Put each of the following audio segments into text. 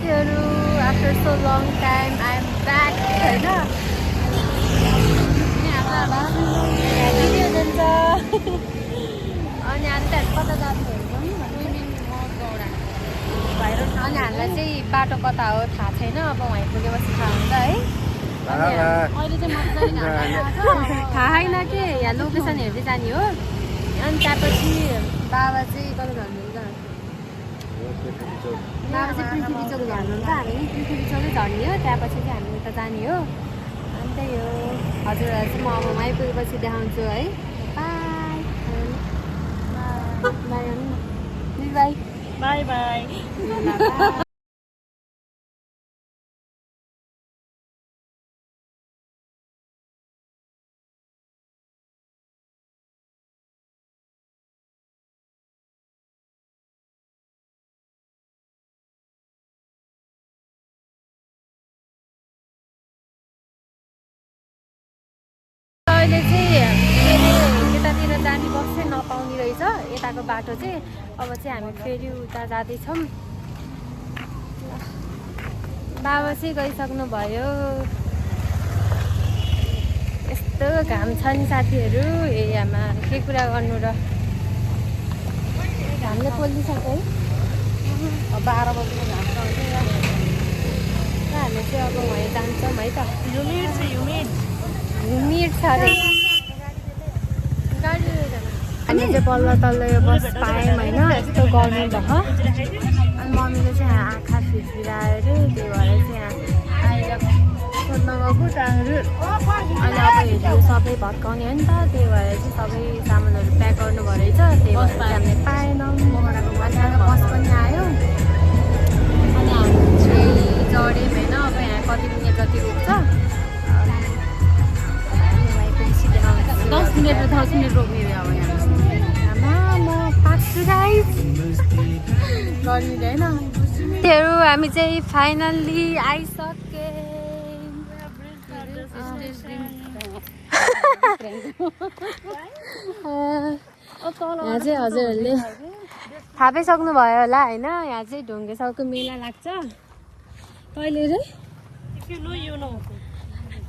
साथीहरु after so long time I am back हैन अनि आज चाहिँ कता जाने अनि हामीलाई चाहिँ बाटो कता हो थाहा छैन अब वहीँ पुगेपछि थाहा हुन्छ है थाहा छैन के यहाँ लोकेसन हेर्दै जाने हो अनि त्यहाँपछि बाबा चाहिँ कता जानुहुन्छ बाबा चाहिँ पृथ्वी चोक जानुहुन्छ हामी पनि पृथ्वी चोकै झर्ने हो त्यहाँपछि चाहिँ हामी उता जाने हो अनि त्यही हो हजुरहरूलाई चाहिँ म अब वहीँ पुगेपछि देखाउँछु है बाई बाई बाई बाई अहिले चाहिँ यतातिर जाने बस चाहिँ नपाउने रहेछ यताको बाटो चाहिँ अब चाहिँ हामी फेरि उता जाँदैछौँ बाबा चाहिँ गइसक्नु भयो यस्तो घाम छ नि साथीहरू एरियामा के कुरा गर्नु र घामले पोलिसक्यो है अब 12 बजीको घाम छ हामी चाहिँ अब वहीँ जान्छौँ है त ह्युमिड छ अरे हामी चाहिँ बल्ल तल्ल यो बस पायौँ होइन यस्तो गर्नु भएको अनि मम्मीले चाहिँ आँखा फिर्फिराएर त्यही भएर चाहिँ आएर सोध्न गएको त्यहाँहरू अनि अब यो सबै भत्काउने हो नि त त्यही भएर चाहिँ सबै सामानहरू प्याक गर्नुभयो रहेछ त्यही भएर चाहिँ हामीले पाएनौँ अनि बस पनि आयो अनि हामी चाहिँ चढ्यौँ होइन अब यहाँ कति मिनट जति रोक्छ 10 मिनट र 10 मिनट रोक्ने अब यहाँ म पाक्छु गाइस गर्मी होइन त्योहरू हामी चाहिँ फाइनल्ली आइसके यहाँ चाहिँ हजुरहरूले थाहा पाइसक्नु भयो होला होइन यहाँ चाहिँ ढुङ्गेसाउको मेला लाग्छ कहिले रे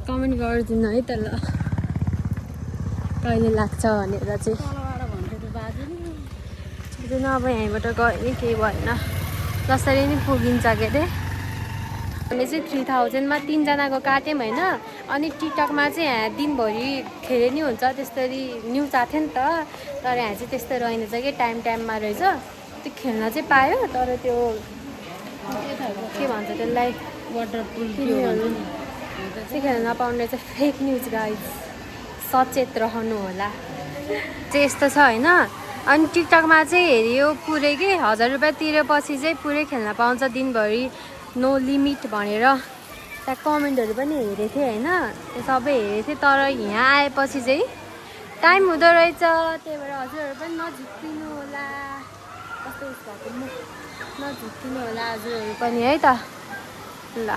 कमेन्ट गरिदिनु है त ल कहिले लाग्छ भनेर चाहिँ अब यहीँबाट गयो नि केही भएन जसरी नि पुगिन्छ के अरे हामीले चाहिँ 3000 मा 3 जनाको काट्यौँ होइन अनि टिकटकमा चाहिँ यहाँ दिनभरि खेले नि हुन्छ त्यसरी न्युज आएको थियो नि त तर यहाँ चाहिँ त्यस्तो रहेनछ कि टाइममा रहेछ त्यो खेल्न चाहिँ पायो तर त्यो के भन्छ त्यसलाई वाटरप्रुफ चाहिँ खेल्न नपाउने चाहिँ फेक न्युज गाइज सचेत रहनु होला चाहिँ यस्तो छ होइन अनि टिकटकमा चाहिँ हेऱ्यो पुरै के 1000 रुपियाँ तिरेपछि चाहिँ पुरै खेल्न पाउँछ दिनभरि नो लिमिट भनेर त्यहाँ कमेन्टहरू पनि हेरेको थिएँ होइन त्यो सबै हेरेको थिएँ तर यहाँ आएपछि चाहिँ टाइम हुँदो रहेछ त्यही भएर हजुरहरू पनि नझुक्किनु होला कस्तो उस भएको नझुक्किनु होला हजुरहरू पनि है त ल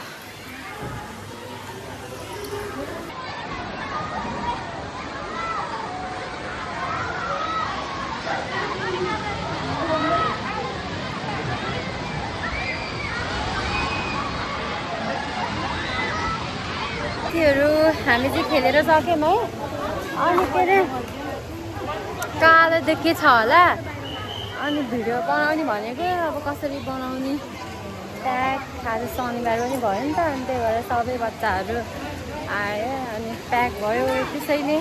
हामी चाहिँ खेलेर सक्यौँ है अनि के अरे कालो देखे छ होला अनि भिडियो बनाउने भनेको अब कसरी बनाउने प्याक आज शनिबार पनि भयो नि त अनि त्यही भएर सबै बच्चाहरू आयो अनि प्याक भयो त्यसैले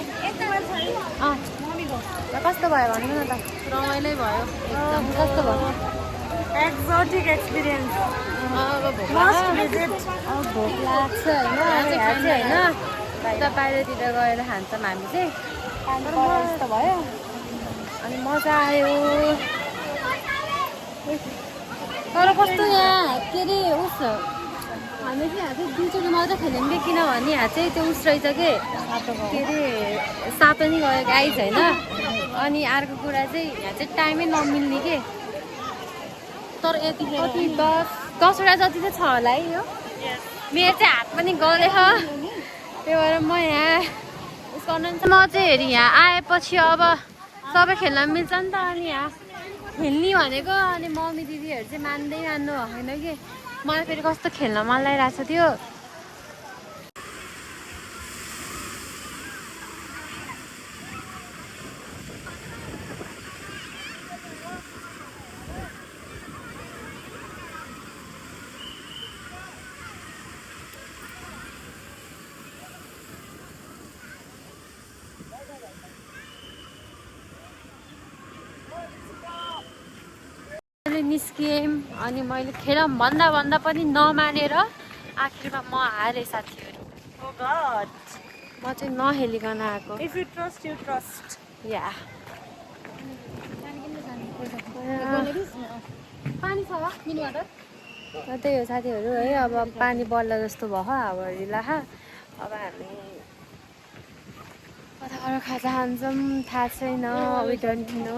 कस्तो भयो भन्नु न त रमाइलो भयो एकदम कस्तो भयो एक्जोटिक एक्सपिरियन्स भोक लाग्छ होइन यहाँ चाहिँ होइन उता बाहिरतिर गएर खान्छौँ हामी चाहिँ जस्तो भयो अनि मजा आयो तर कस्तो यहाँ के अरे उस हामी चाहिँ यहाँ चाहिँ दुईचोटि मजा खेल्यौँ कि किनभने यहाँ चाहिँ त्यो उस रहेछ के अरे सातो नि गएको आइज होइन अनि अर्को कुरा चाहिँ यहाँ चाहिँ टाइमै नमिल्ने के तर यति 10वटा जति चाहिँ छ होला है यो मेरो चाहिँ हात पनि गलेछ त्यही भएर म यहाँ उसको म चाहिँ हेरी यहाँ आएपछि अब सबै खेल्न मिल्छ नि त अनि यहाँ खेल्ने भनेको अनि मम्मी दिदीहरू चाहिँ मान्नु भएन कि मलाई फेरि कस्तो खेल्न मन लागिरहेको छ त्यो निस्किएँ अनि मैले खेलौँ भन्दा पनि नमानेर आखिरमा म हारेँ साथीहरू Oh God. म चाहिँ नहेलिकन आएको If you trust, you trust. या पानी छ मिनुबाट त्यही हो साथीहरू है अब पानी बढ्ला जस्तो भयो हावाहुरीला अब हामी कताबाट खाजा खान्छौँ थाहा छैन वी डोन्ट नो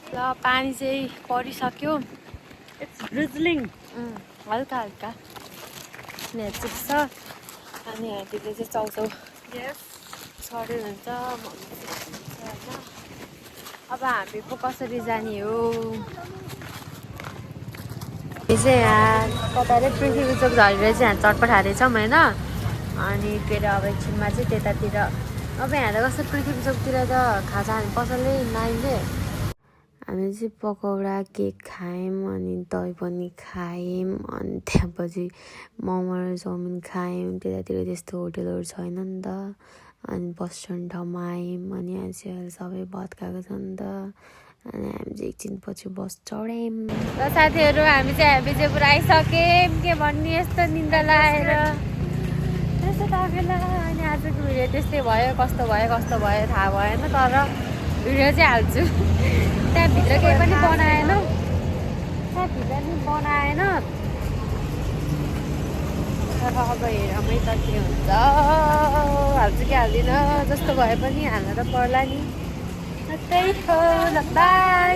ल पानी चाहिँ परिसक्यो It's drizzling. हल्का हल्का यहाँ चिप्छ अनि हामीले चाहिँ चाउचाउ Yes. सडै हुन्छ होइन अब हामी पो कसरी जाने हो यो चाहिँ यहाँ कताले पृथ्वी चोक झरेर चाहिँ यहाँ चटपट हालेछौँ होइन अनि के अरे अब एकछिनमा चाहिँ त्यतातिर अब यहाँ त कस्तो पृथ्वी चोकतिर त खाजा खाने पसलै नाइले हामी चाहिँ पकौडा केक खायौँ अनि दही पनि खायौँ अनि त्यसपछि मोमो र चाउमिन खायौँ त्यतातिर त्यस्तो होटेलहरू छैन नि त अनि बस्ने ठाउँमा आयौँ अनि यहाँ चाहिँ सबै भात खाएको छ नि त अनि हामी चाहिँ एकछिनपछि बस चढ्यौँ र साथीहरू हामी चाहिँ विजयपुर आइसक्यौँ के भन्ने यस्तो निन्दा लगाएर त्यस्तो तपाईँलाई अनि आजको भिडियो त्यस्तै भयो कस्तो भयो थाहा भएन तर भिडियो चाहिँ हाल्छु त्यहाँभित्र केही पनि बनाएन त्यहाँभित्र नि बनाएन तर अब हेरमै त के हुन्छ हाल्छु कि हाल्दिनँ जस्तो भए पनि हाल्न त पर्ला नि त्यही हो ल बाई